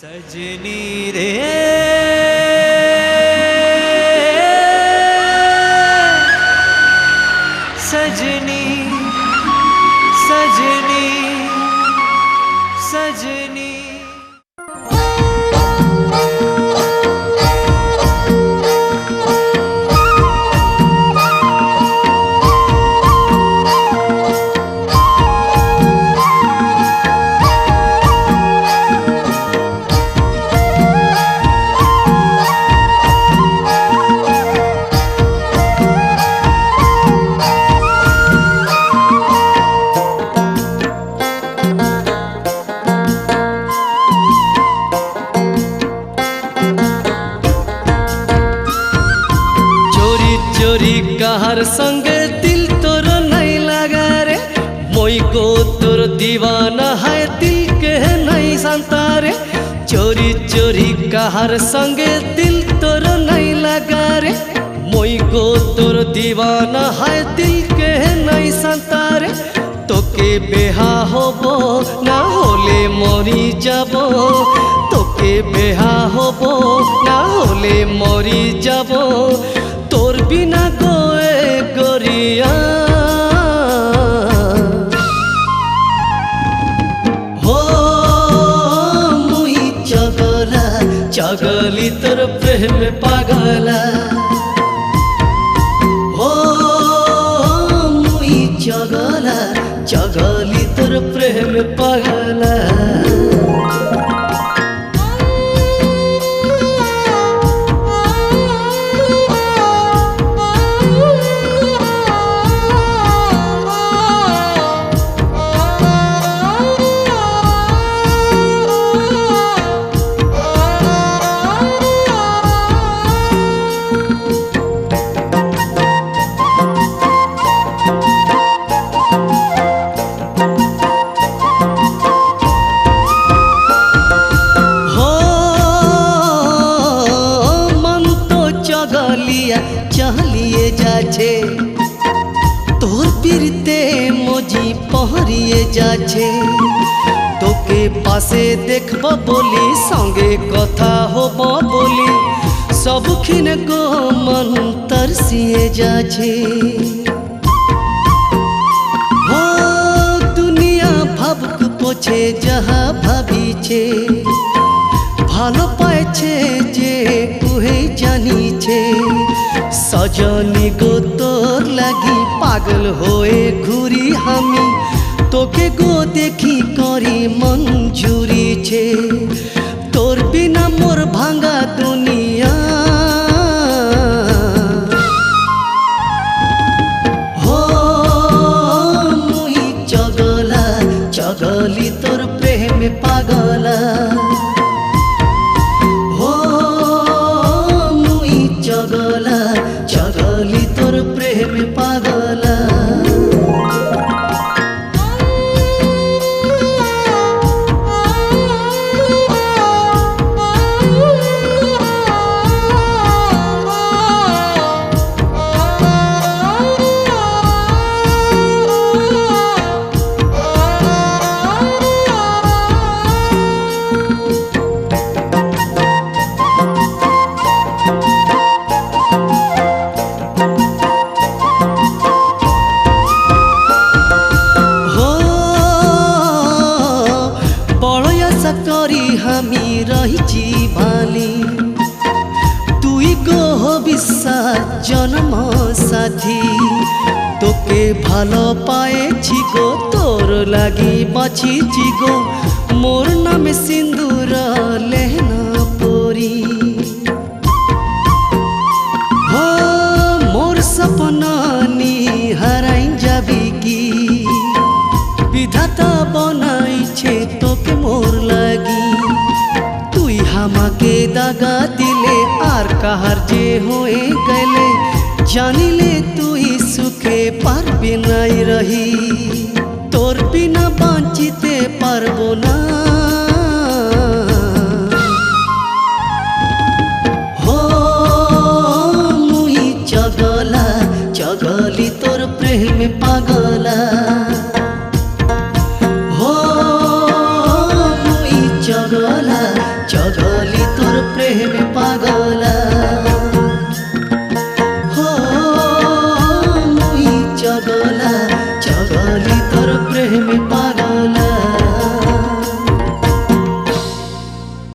सजनी रे सजनी सजनी सजनी कहार संगे दिल तोर नहीं लगा रे मोई को तोर दीवाना है दिल के नहीं संता रे चोरी चोरी कहार संगे दिल तोर नहीं लगा रे मोई को तोर दीवाना है दिल के नहीं संता रे तोके बेहा होबो ना होले मरी जाबो तोके बेहा होबो ना होले मरी जाबो तोर बिना गोए गोरिया हो मुई चगला चगली तोर प्रेम पागला हो मुई चगला चगली तोर प्रेम पागला चलिए जाछे तोर पीरते मोजी पहरिए जाछे तोके पासे देखबो बोली संगे कथा होबो बोली सबखिन को मन तरसिए जाछे हो दुनिया भावुक पोछे जहा भाबीछे ভালো পাইছে যে কুহে জানিছে সজনী গো তোর লাগি পাগল হয়ে ঘুরি আমি তোকে গো দেখি করি মঞ্জুরিছে তোর বিনা মোর ভাঙা দুনিয়া হো মুই চগলা চগলি তোর প্রেমে পাগলা चगला चगली तोर प्रेम पागला करी हमी रही भाली तुई गो বিশ্বাস जन्म साथी तोके भालो पाएछि गो तोर लागी बाछिछि गो मोर नामे सिंदूर लेहना पोरी हो मोर सपना नी हराई जाबी की विधाता बनाइछे तोके मोर लागी तुई हामाके दागा दिले आर काहार जे होए गले जानिले तुई सुखे पारबे नाई रही तोर बिना बाँचिते पारबो ना हो मुई चगला चगली तोर प्रेम पागला हो मुई चगला ला ला